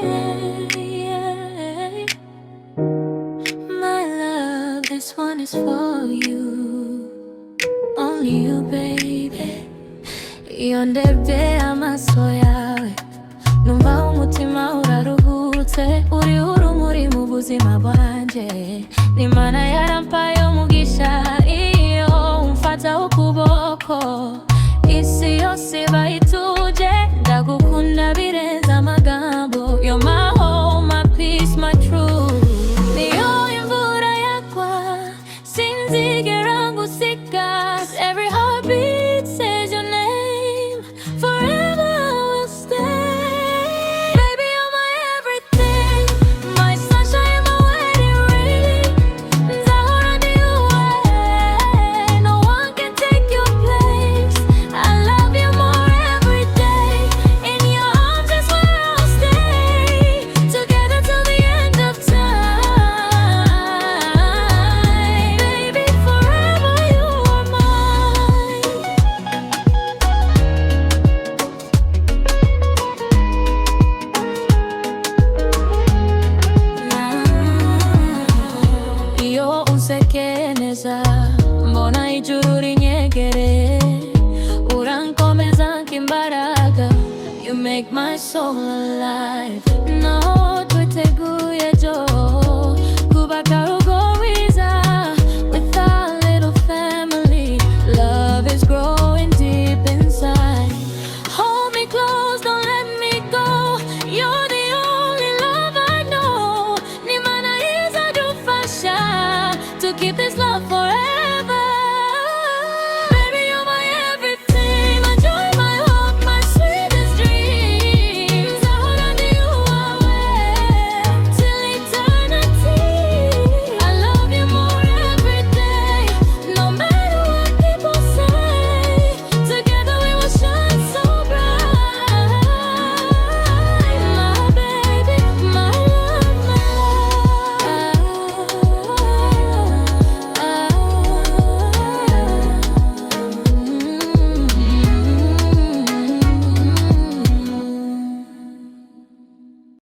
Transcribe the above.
yeah. My love, this one is for you, only you, baby. Yondebye amaso yawe, numva umutima uraruhutse, uri urumuri mu buzima bwanjye. N'Imana yarampaye umugisha, iyo umfata ukuboko, isi yose bayituje. Ndagukunda birenze amagambo, you're my home, my peace, my truth. Niyo imvura yagwa, sinzigera ngusiga. Every heartbeat says your name, forever I will stay. Baby, you're my everything, my sunshine, my wedding ring. Nzahora ndi uwawe, no one can take your place. I love you more every day, in your arms is where I'll stay. Together till the end of time. Baby, forever you are mine. Iyo unsekeneza, mbona ijuru rinyegere, urankomeza nk'imbaraga. You make my soul alive. No twiteguye jo